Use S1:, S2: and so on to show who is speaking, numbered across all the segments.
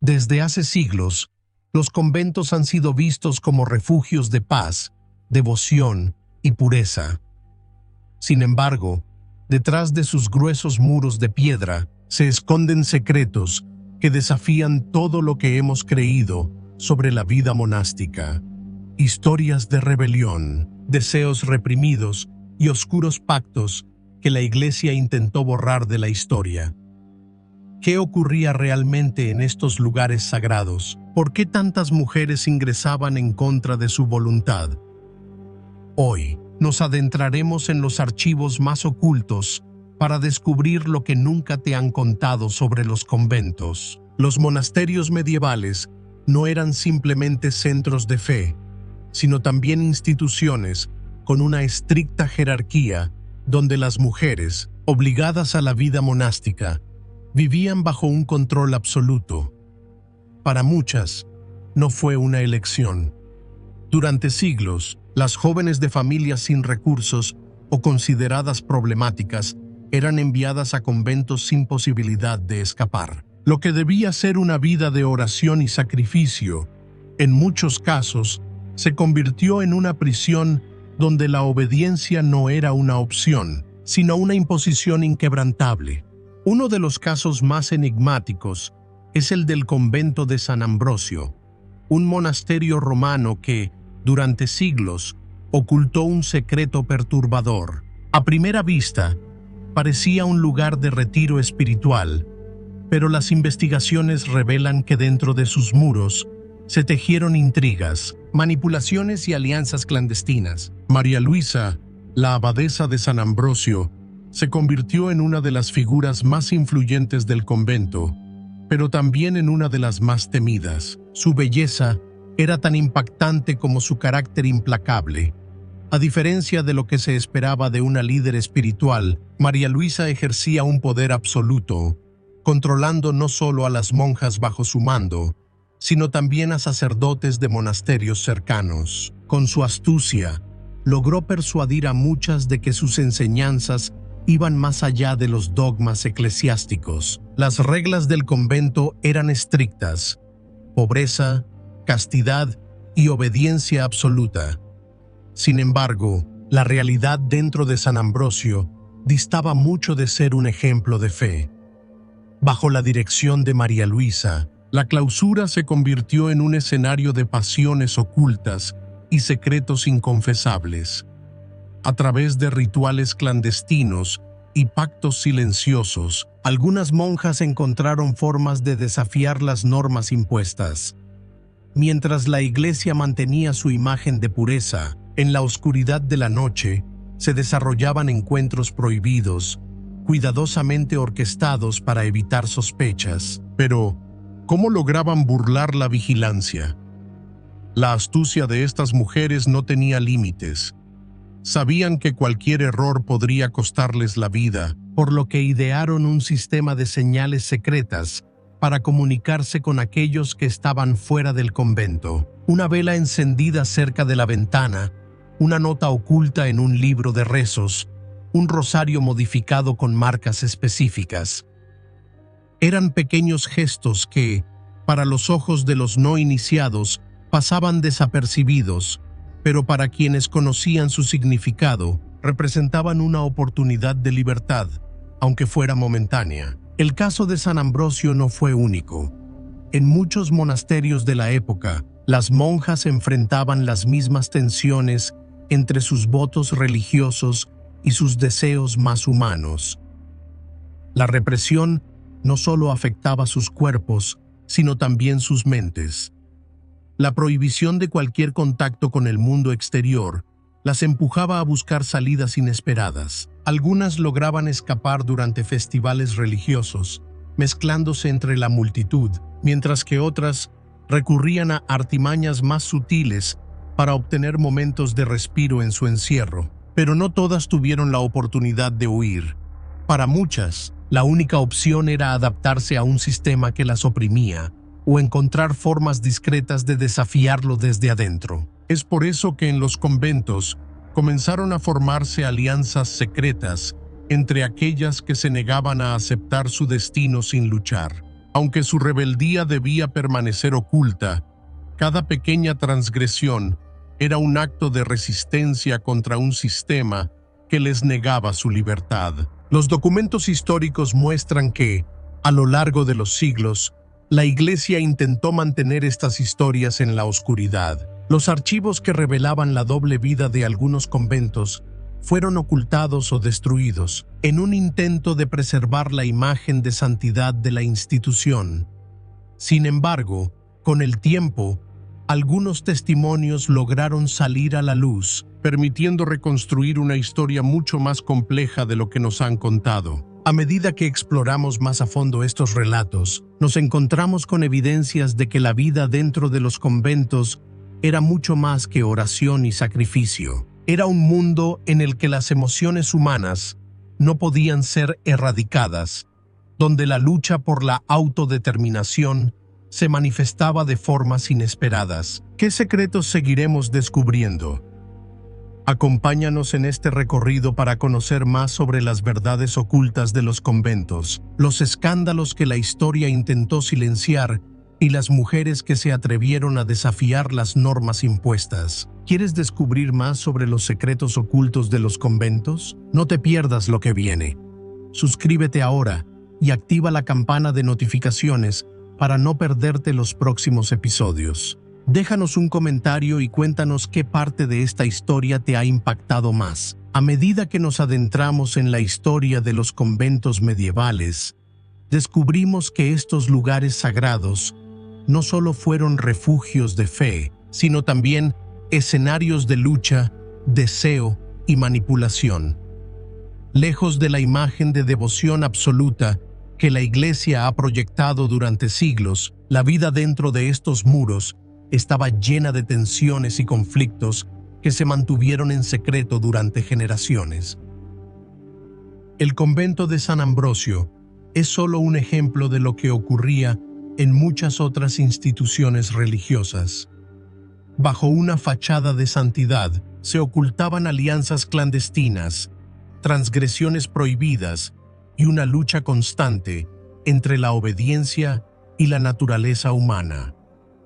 S1: Desde hace siglos, los conventos han sido vistos como refugios de paz, devoción y pureza. Sin embargo, detrás de sus gruesos muros de piedra se esconden secretos que desafían todo lo que hemos creído sobre la vida monástica. Historias de rebelión, deseos reprimidos y oscuros pactos que la Iglesia intentó borrar de la historia. ¿Qué ocurría realmente en estos lugares sagrados? ¿Por qué tantas mujeres ingresaban en contra de su voluntad? Hoy nos adentraremos en los archivos más ocultos para descubrir lo que nunca te han contado sobre los conventos. Los monasterios medievales no eran simplemente centros de fe, sino también instituciones con una estricta jerarquía donde las mujeres, obligadas a la vida monástica, vivían bajo un control absoluto. Para muchas, no fue una elección. Durante siglos, las jóvenes de familias sin recursos o consideradas problemáticas eran enviadas a conventos sin posibilidad de escapar. Lo que debía ser una vida de oración y sacrificio, en muchos casos, se convirtió en una prisión donde la obediencia no era una opción, sino una imposición inquebrantable. Uno de los casos más enigmáticos es el del convento de San Ambrosio, un monasterio romano que, durante siglos, ocultó un secreto perturbador. A primera vista, parecía un lugar de retiro espiritual, pero las investigaciones revelan que dentro de sus muros se tejieron intrigas, manipulaciones y alianzas clandestinas. María Luisa, la abadesa de San Ambrosio, se convirtió en una de las figuras más influyentes del convento, pero también en una de las más temidas. Su belleza era tan impactante como su carácter implacable. A diferencia de lo que se esperaba de una líder espiritual, María Luisa ejercía un poder absoluto, controlando no solo a las monjas bajo su mando, sino también a sacerdotes de monasterios cercanos. Con su astucia, logró persuadir a muchas de que sus enseñanzas iban más allá de los dogmas eclesiásticos. Las reglas del convento eran estrictas: pobreza, castidad y obediencia absoluta. Sin embargo, la realidad dentro de San Ambrosio distaba mucho de ser un ejemplo de fe. Bajo la dirección de María Luisa, la clausura se convirtió en un escenario de pasiones ocultas y secretos inconfesables. A través de rituales clandestinos y pactos silenciosos, algunas monjas encontraron formas de desafiar las normas impuestas. Mientras la Iglesia mantenía su imagen de pureza, en la oscuridad de la noche se desarrollaban encuentros prohibidos, cuidadosamente orquestados para evitar sospechas. Pero, ¿cómo lograban burlar la vigilancia? La astucia de estas mujeres no tenía límites. Sabían que cualquier error podría costarles la vida, por lo que idearon un sistema de señales secretas para comunicarse con aquellos que estaban fuera del convento. Una vela encendida cerca de la ventana, una nota oculta en un libro de rezos, un rosario modificado con marcas específicas. Eran pequeños gestos que, para los ojos de los no iniciados, pasaban desapercibidos, pero para quienes conocían su significado, representaban una oportunidad de libertad, aunque fuera momentánea. El caso de San Ambrosio no fue único. En muchos monasterios de la época, las monjas enfrentaban las mismas tensiones entre sus votos religiosos y sus deseos más humanos. La represión no solo afectaba sus cuerpos, sino también sus mentes. La prohibición de cualquier contacto con el mundo exterior las empujaba a buscar salidas inesperadas. Algunas lograban escapar durante festivales religiosos, mezclándose entre la multitud, mientras que otras recurrían a artimañas más sutiles para obtener momentos de respiro en su encierro. Pero no todas tuvieron la oportunidad de huir. Para muchas, la única opción era adaptarse a un sistema que las oprimía o encontrar formas discretas de desafiarlo desde adentro. Es por eso que en los conventos comenzaron a formarse alianzas secretas entre aquellas que se negaban a aceptar su destino sin luchar. Aunque su rebeldía debía permanecer oculta, cada pequeña transgresión era un acto de resistencia contra un sistema que les negaba su libertad. Los documentos históricos muestran que, a lo largo de los siglos, la Iglesia intentó mantener estas historias en la oscuridad. Los archivos que revelaban la doble vida de algunos conventos fueron ocultados o destruidos, en un intento de preservar la imagen de santidad de la institución. Sin embargo, con el tiempo, algunos testimonios lograron salir a la luz, permitiendo reconstruir una historia mucho más compleja de lo que nos han contado. A medida que exploramos más a fondo estos relatos, nos encontramos con evidencias de que la vida dentro de los conventos era mucho más que oración y sacrificio. Era un mundo en el que las emociones humanas no podían ser erradicadas, donde la lucha por la autodeterminación se manifestaba de formas inesperadas. ¿Qué secretos seguiremos descubriendo? Acompáñanos en este recorrido para conocer más sobre las verdades ocultas de los conventos, los escándalos que la historia intentó silenciar y las mujeres que se atrevieron a desafiar las normas impuestas. ¿Quieres descubrir más sobre los secretos ocultos de los conventos? No te pierdas lo que viene. Suscríbete ahora y activa la campana de notificaciones para no perderte los próximos episodios. Déjanos un comentario y cuéntanos qué parte de esta historia te ha impactado más. A medida que nos adentramos en la historia de los conventos medievales, descubrimos que estos lugares sagrados no solo fueron refugios de fe, sino también escenarios de lucha, deseo y manipulación. Lejos de la imagen de devoción absoluta que la Iglesia ha proyectado durante siglos, la vida dentro de estos muros estaba llena de tensiones y conflictos que se mantuvieron en secreto durante generaciones. El convento de San Ambrosio es solo un ejemplo de lo que ocurría en muchas otras instituciones religiosas. Bajo una fachada de santidad se ocultaban alianzas clandestinas, transgresiones prohibidas y una lucha constante entre la obediencia y la naturaleza humana.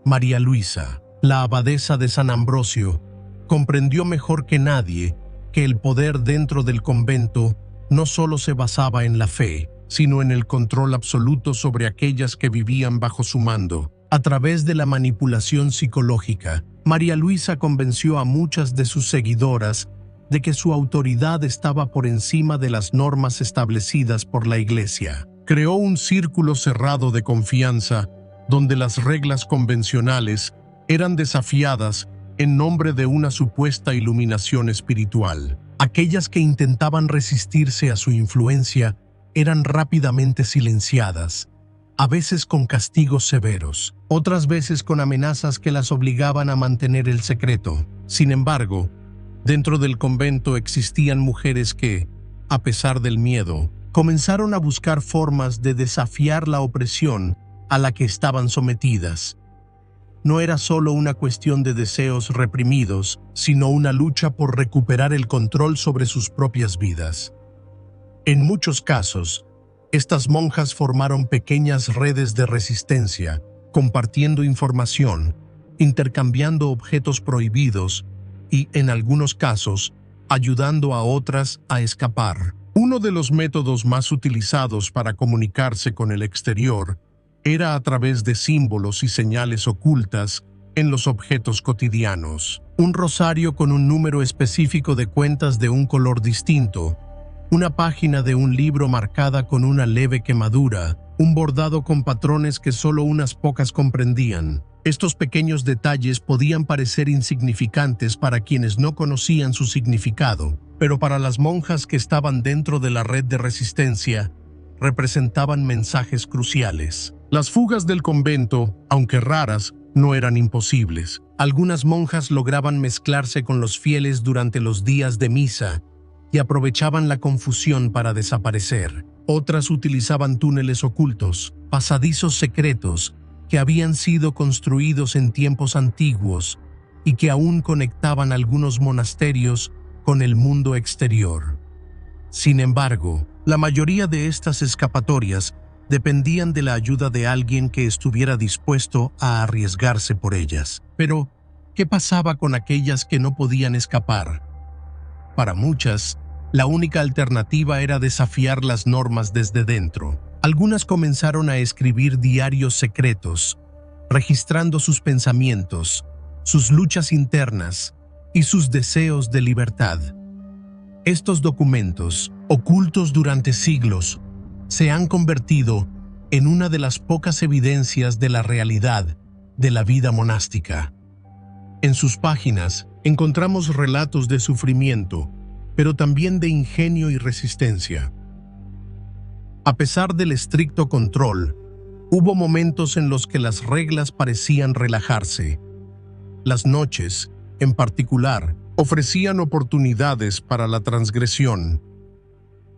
S1: María Luisa, la abadesa de San Ambrosio, comprendió mejor que nadie que el poder dentro del convento no solo se basaba en la fe, sino en el control absoluto sobre aquellas que vivían bajo su mando. A través de la manipulación psicológica, María Luisa convenció a muchas de sus seguidoras de que su autoridad estaba por encima de las normas establecidas por la Iglesia. Creó un círculo cerrado de confianza donde las reglas convencionales eran desafiadas en nombre de una supuesta iluminación espiritual. Aquellas que intentaban resistirse a su influencia eran rápidamente silenciadas, a veces con castigos severos, otras veces con amenazas que las obligaban a mantener el secreto. Sin embargo, dentro del convento existían mujeres que, a pesar del miedo, comenzaron a buscar formas de desafiar la opresión a la que estaban sometidas. No era solo una cuestión de deseos reprimidos, sino una lucha por recuperar el control sobre sus propias vidas. En muchos casos, estas monjas formaron pequeñas redes de resistencia, compartiendo información, intercambiando objetos prohibidos y, en algunos casos, ayudando a otras a escapar. Uno de los métodos más utilizados para comunicarse con el exterior era a través de símbolos y señales ocultas en los objetos cotidianos. Un rosario con un número específico de cuentas de un color distinto, una página de un libro marcada con una leve quemadura, un bordado con patrones que solo unas pocas comprendían. Estos pequeños detalles podían parecer insignificantes para quienes no conocían su significado, pero para las monjas que estaban dentro de la red de resistencia, representaban mensajes cruciales. Las fugas del convento, aunque raras, no eran imposibles. Algunas monjas lograban mezclarse con los fieles durante los días de misa y aprovechaban la confusión para desaparecer. Otras utilizaban túneles ocultos, pasadizos secretos que habían sido construidos en tiempos antiguos y que aún conectaban algunos monasterios con el mundo exterior. Sin embargo, la mayoría de estas escapatorias dependían de la ayuda de alguien que estuviera dispuesto a arriesgarse por ellas. Pero, ¿qué pasaba con aquellas que no podían escapar? Para muchas, la única alternativa era desafiar las normas desde dentro. Algunas comenzaron a escribir diarios secretos, registrando sus pensamientos, sus luchas internas y sus deseos de libertad. Estos documentos, ocultos durante siglos, se han convertido en una de las pocas evidencias de la realidad de la vida monástica. En sus páginas encontramos relatos de sufrimiento, pero también de ingenio y resistencia. A pesar del estricto control, hubo momentos en los que las reglas parecían relajarse. Las noches, en particular, ofrecían oportunidades para la transgresión.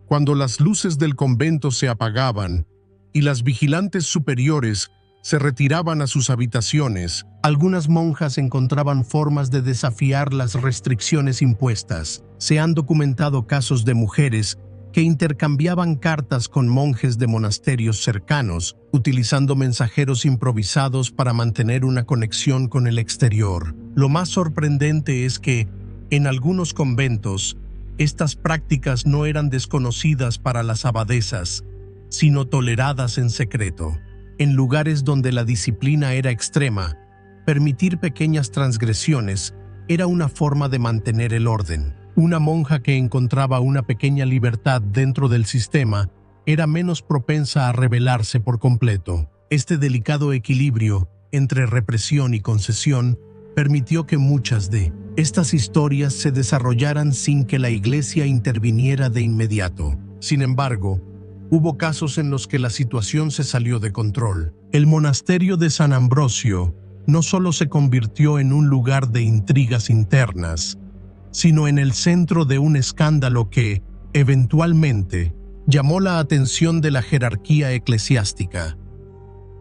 S1: Cuando las luces del convento se apagaban y las vigilantes superiores se retiraban a sus habitaciones, algunas monjas encontraban formas de desafiar las restricciones impuestas. Se han documentado casos de mujeres que intercambiaban cartas con monjes de monasterios cercanos, utilizando mensajeros improvisados para mantener una conexión con el exterior. Lo más sorprendente es que, en algunos conventos, estas prácticas no eran desconocidas para las abadesas, sino toleradas en secreto. En lugares donde la disciplina era extrema, permitir pequeñas transgresiones era una forma de mantener el orden. Una monja que encontraba una pequeña libertad dentro del sistema era menos propensa a rebelarse por completo. Este delicado equilibrio entre represión y concesión permitió que muchas de estas historias se desarrollaran sin que la Iglesia interviniera de inmediato. Sin embargo, hubo casos en los que la situación se salió de control. El monasterio de San Ambrosio no solo se convirtió en un lugar de intrigas internas, sino en el centro de un escándalo que, eventualmente, llamó la atención de la jerarquía eclesiástica.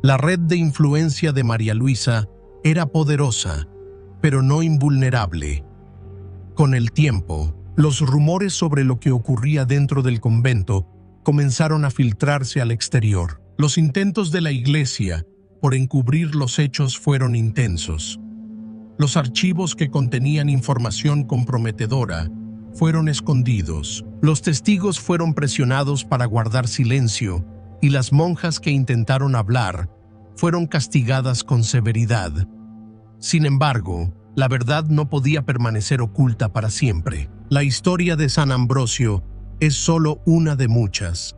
S1: La red de influencia de María Luisa era poderosa, pero no invulnerable. Con el tiempo, los rumores sobre lo que ocurría dentro del convento comenzaron a filtrarse al exterior. Los intentos de la Iglesia por encubrir los hechos fueron intensos. Los archivos que contenían información comprometedora fueron escondidos. Los testigos fueron presionados para guardar silencio y las monjas que intentaron hablar fueron castigadas con severidad. Sin embargo, la verdad no podía permanecer oculta para siempre. La historia de San Ambrosio es solo una de muchas.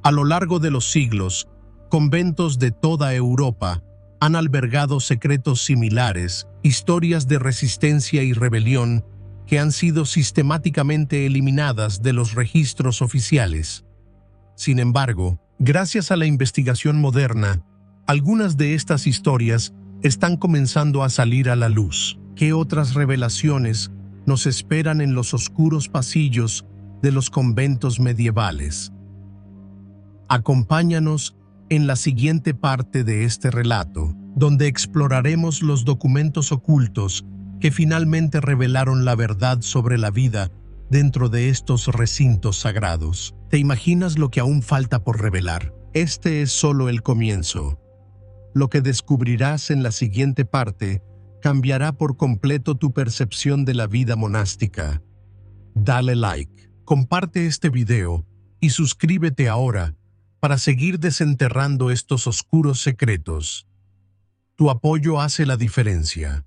S1: A lo largo de los siglos, conventos de toda Europa han albergado secretos similares, historias de resistencia y rebelión que han sido sistemáticamente eliminadas de los registros oficiales. Sin embargo, gracias a la investigación moderna, algunas de estas historias están comenzando a salir a la luz. ¿Qué otras revelaciones nos esperan en los oscuros pasillos de los conventos medievales? Acompáñanos en la siguiente parte de este relato, donde exploraremos los documentos ocultos que finalmente revelaron la verdad sobre la vida dentro de estos recintos sagrados. ¿Te imaginas lo que aún falta por revelar? Este es solo el comienzo. Lo que descubrirás en la siguiente parte cambiará por completo tu percepción de la vida monástica. Dale like, comparte este video y suscríbete ahora para seguir desenterrando estos oscuros secretos. Tu apoyo hace la diferencia.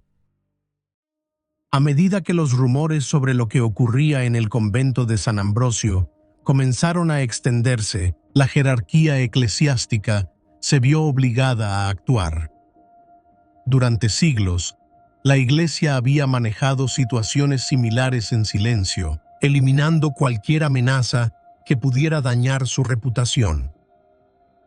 S1: A medida que los rumores sobre lo que ocurría en el convento de San Ambrosio comenzaron a extenderse, la jerarquía eclesiástica se vio obligada a actuar. Durante siglos, la Iglesia había manejado situaciones similares en silencio, eliminando cualquier amenaza que pudiera dañar su reputación.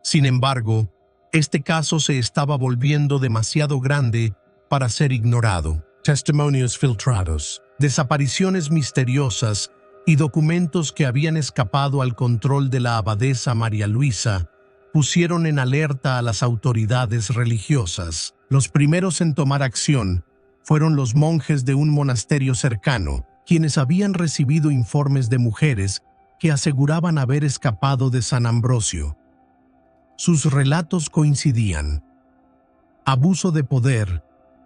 S1: Sin embargo, este caso se estaba volviendo demasiado grande para ser ignorado. Testimonios filtrados, desapariciones misteriosas y documentos que habían escapado al control de la abadesa María Luisa pusieron en alerta a las autoridades religiosas. Los primeros en tomar acción fueron los monjes de un monasterio cercano, quienes habían recibido informes de mujeres que aseguraban haber escapado de San Ambrosio. sus relatos coincidían: abuso de poder,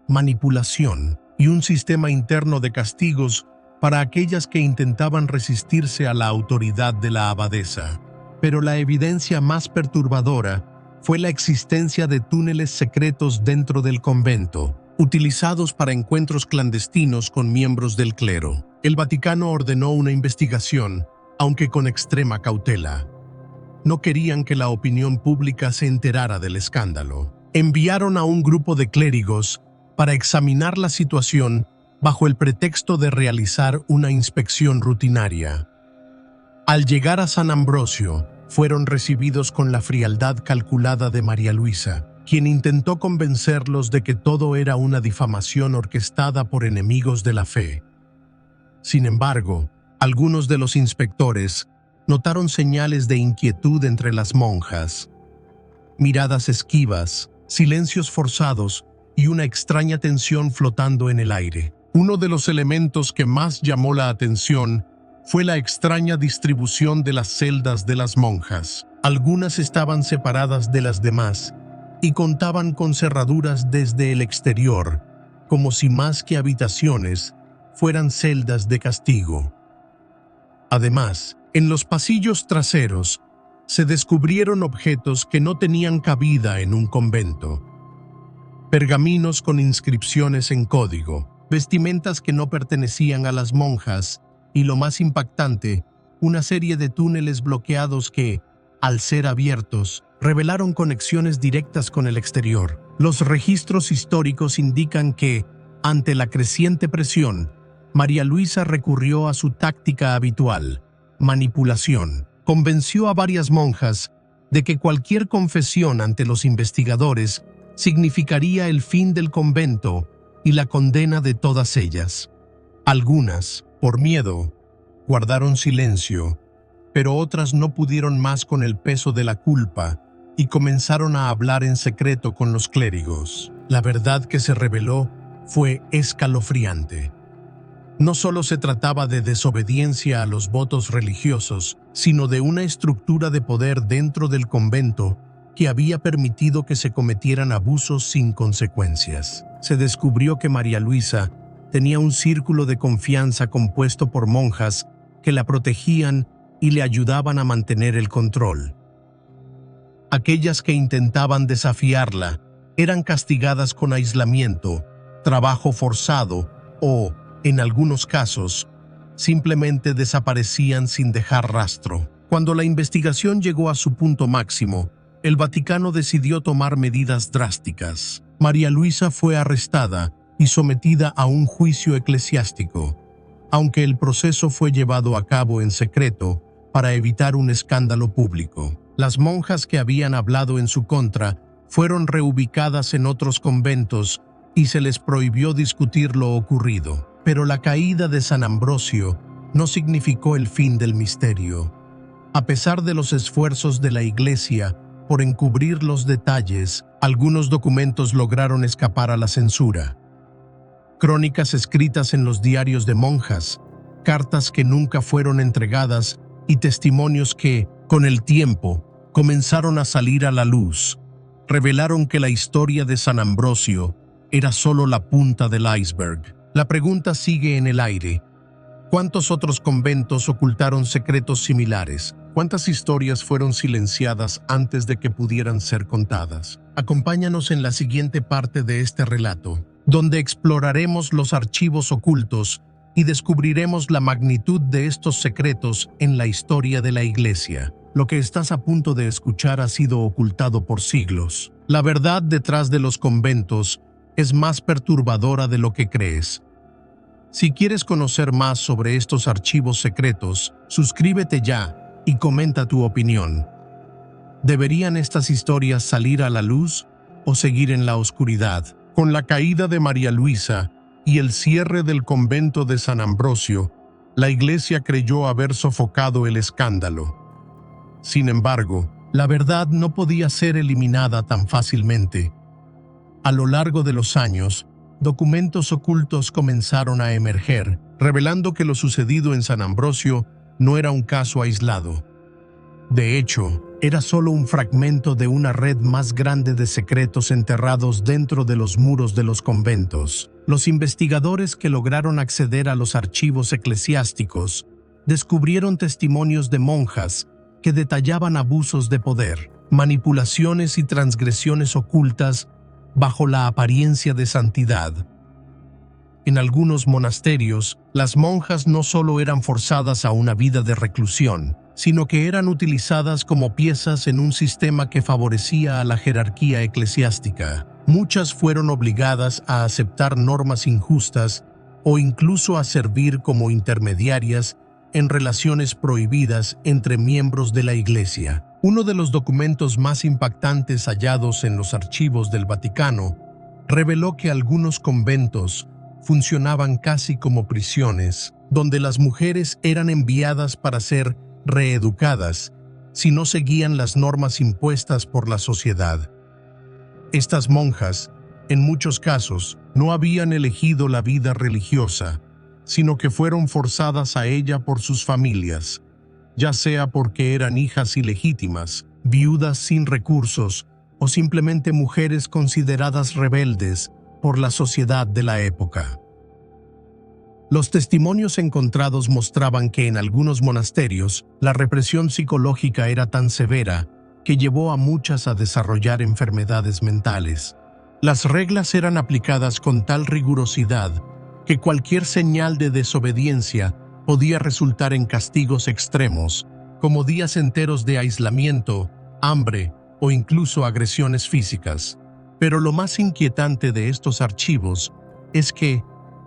S1: manipulación y un sistema interno de castigos para aquellas que intentaban resistirse a la autoridad de la abadesa. Pero la evidencia más perturbadora fue la existencia de túneles secretos dentro del convento, utilizados para encuentros clandestinos con miembros del clero. El Vaticano ordenó una investigación, aunque con extrema cautela. No querían que la opinión pública se enterara del escándalo. Enviaron a un grupo de clérigos para examinar la situación bajo el pretexto de realizar una inspección rutinaria. Al llegar a San Ambrosio, fueron recibidos con la frialdad calculada de María Luisa, quien intentó convencerlos de que todo era una difamación orquestada por enemigos de la fe. Sin embargo, algunos de los inspectores notaron señales de inquietud entre las monjas: miradas esquivas, silencios forzados y una extraña tensión flotando en el aire. Uno de los elementos que más llamó la atención fue la extraña distribución de las celdas de las monjas. Algunas estaban separadas de las demás y contaban con cerraduras desde el exterior, como si más que habitaciones fueran celdas de castigo. Además, en los pasillos traseros se descubrieron objetos que no tenían cabida en un convento: pergaminos con inscripciones en código, vestimentas que no pertenecían a las monjas y, lo más impactante, una serie de túneles bloqueados que, al ser abiertos, revelaron conexiones directas con el exterior. Los registros históricos indican que, ante la creciente presión, María Luisa recurrió a su táctica habitual: manipulación. Convenció a varias monjas de que cualquier confesión ante los investigadores significaría el fin del convento y la condena de todas ellas. Algunas, por miedo, guardaron silencio, pero otras no pudieron más con el peso de la culpa y comenzaron a hablar en secreto con los clérigos. La verdad que se reveló fue escalofriante. No solo se trataba de desobediencia a los votos religiosos, sino de una estructura de poder dentro del convento que había permitido que se cometieran abusos sin consecuencias. Se descubrió que María Luisa tenía un círculo de confianza compuesto por monjas que la protegían y le ayudaban a mantener el control. Aquellas que intentaban desafiarla eran castigadas con aislamiento, trabajo forzado o, en algunos casos, simplemente desaparecían sin dejar rastro. Cuando la investigación llegó a su punto máximo, el Vaticano decidió tomar medidas drásticas. María Luisa fue arrestada y sometida a un juicio eclesiástico, aunque el proceso fue llevado a cabo en secreto para evitar un escándalo público. Las monjas que habían hablado en su contra fueron reubicadas en otros conventos y se les prohibió discutir lo ocurrido. Pero la caída de San Ambrosio no significó el fin del misterio. A pesar de los esfuerzos de la Iglesia por encubrir los detalles, algunos documentos lograron escapar a la censura. Crónicas escritas en los diarios de monjas, cartas que nunca fueron entregadas y testimonios que, con el tiempo, comenzaron a salir a la luz, revelaron que la historia de San Ambrosio era solo la punta del iceberg. La pregunta sigue en el aire: ¿cuántos otros conventos ocultaron secretos similares? ¿Cuántas historias fueron silenciadas antes de que pudieran ser contadas? Acompáñanos en la siguiente parte de este relato, donde exploraremos los archivos ocultos y descubriremos la magnitud de estos secretos en la historia de la Iglesia. Lo que estás a punto de escuchar ha sido ocultado por siglos. La verdad detrás de los conventos es más perturbadora de lo que crees. Si quieres conocer más sobre estos archivos secretos, suscríbete ya y comenta tu opinión. ¿Deberían estas historias salir a la luz o seguir en la oscuridad? Con la caída de María Luisa y el cierre del convento de San Ambrosio, la Iglesia creyó haber sofocado el escándalo. Sin embargo, la verdad no podía ser eliminada tan fácilmente. A lo largo de los años, documentos ocultos comenzaron a emerger, revelando que lo sucedido en San Ambrosio no era un caso aislado. De hecho, era solo un fragmento de una red más grande de secretos enterrados dentro de los muros de los conventos. Los investigadores que lograron acceder a los archivos eclesiásticos descubrieron testimonios de monjas que detallaban abusos de poder, manipulaciones y transgresiones ocultas bajo la apariencia de santidad. En algunos monasterios, las monjas no solo eran forzadas a una vida de reclusión, sino que eran utilizadas como piezas en un sistema que favorecía a la jerarquía eclesiástica. Muchas fueron obligadas a aceptar normas injustas o incluso a servir como intermediarias en relaciones prohibidas entre miembros de la Iglesia. Uno de los documentos más impactantes hallados en los archivos del Vaticano reveló que algunos conventos funcionaban casi como prisiones, donde las mujeres eran enviadas para ser reeducadas si no seguían las normas impuestas por la sociedad. Estas monjas, en muchos casos, no habían elegido la vida religiosa, sino que fueron forzadas a ella por sus familias, ya sea porque eran hijas ilegítimas, viudas sin recursos o simplemente mujeres consideradas rebeldes por la sociedad de la época. Los testimonios encontrados mostraban que en algunos monasterios la represión psicológica era tan severa que llevó a muchas a desarrollar enfermedades mentales. Las reglas eran aplicadas con tal rigurosidad que cualquier señal de desobediencia podía resultar en castigos extremos, como días enteros de aislamiento, hambre o incluso agresiones físicas. Pero lo más inquietante de estos archivos es que,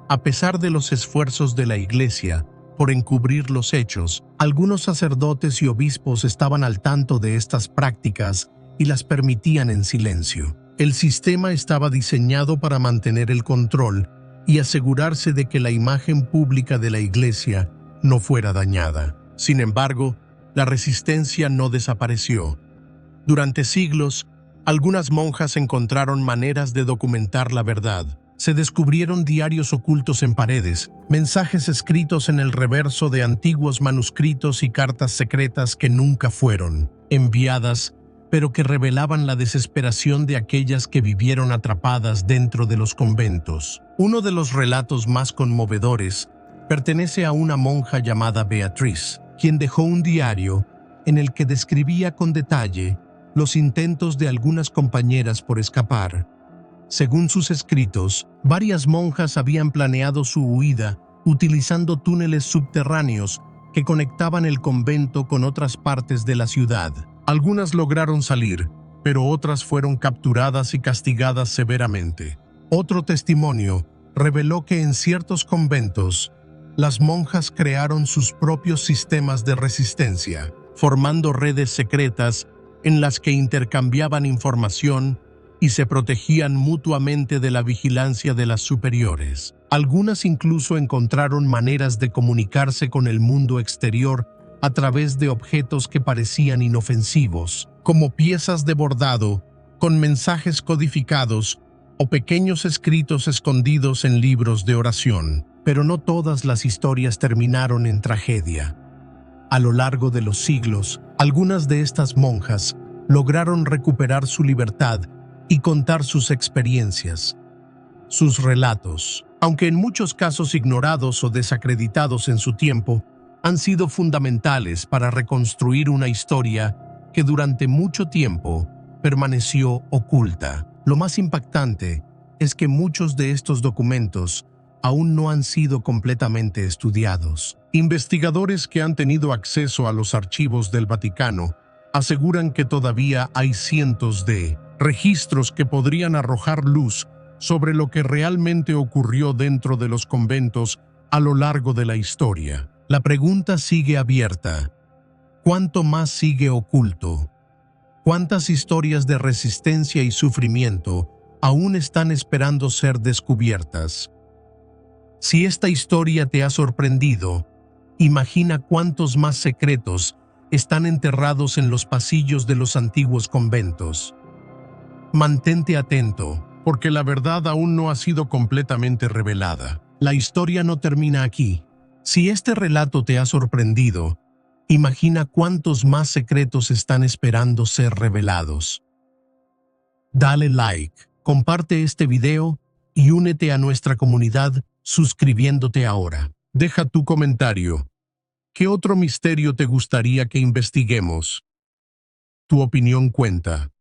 S1: a pesar de los esfuerzos de la Iglesia por encubrir los hechos, algunos sacerdotes y obispos estaban al tanto de estas prácticas y las permitían en silencio. El sistema estaba diseñado para mantener el control y asegurarse de que la imagen pública de la Iglesia no fuera dañada. Sin embargo, la resistencia no desapareció. Durante siglos, algunas monjas encontraron maneras de documentar la verdad. Se descubrieron diarios ocultos en paredes, mensajes escritos en el reverso de antiguos manuscritos y cartas secretas que nunca fueron enviadas, pero que revelaban la desesperación de aquellas que vivieron atrapadas dentro de los conventos. Uno de los relatos más conmovedores pertenece a una monja llamada Beatriz, quien dejó un diario en el que describía con detalle los intentos de algunas compañeras por escapar. Según sus escritos, varias monjas habían planeado su huida utilizando túneles subterráneos que conectaban el convento con otras partes de la ciudad. Algunas lograron salir, pero otras fueron capturadas y castigadas severamente. Otro testimonio reveló que en ciertos conventos, las monjas crearon sus propios sistemas de resistencia, formando redes secretas en las que intercambiaban información y se protegían mutuamente de la vigilancia de las superiores. Algunas incluso encontraron maneras de comunicarse con el mundo exterior a través de objetos que parecían inofensivos, como piezas de bordado, con mensajes codificados o pequeños escritos escondidos en libros de oración. Pero no todas las historias terminaron en tragedia. A lo largo de los siglos, algunas de estas monjas lograron recuperar su libertad y contar sus experiencias. Sus relatos, aunque en muchos casos ignorados o desacreditados en su tiempo, han sido fundamentales para reconstruir una historia que durante mucho tiempo permaneció oculta. Lo más impactante es que muchos de estos documentos aún no han sido completamente estudiados. Investigadores que han tenido acceso a los archivos del Vaticano aseguran que todavía hay cientos de registros que podrían arrojar luz sobre lo que realmente ocurrió dentro de los conventos a lo largo de la historia. La pregunta sigue abierta. ¿Cuánto más sigue oculto? ¿Cuántas historias de resistencia y sufrimiento aún están esperando ser descubiertas? Si esta historia te ha sorprendido, imagina cuántos más secretos están enterrados en los pasillos de los antiguos conventos. Mantente atento, porque la verdad aún no ha sido completamente revelada. La historia no termina aquí. Si este relato te ha sorprendido, Imagina cuántos más secretos están esperando ser revelados. Dale like, comparte este video y únete a nuestra comunidad suscribiéndote ahora. Deja tu comentario. ¿Qué otro misterio te gustaría que investiguemos? Tu opinión cuenta.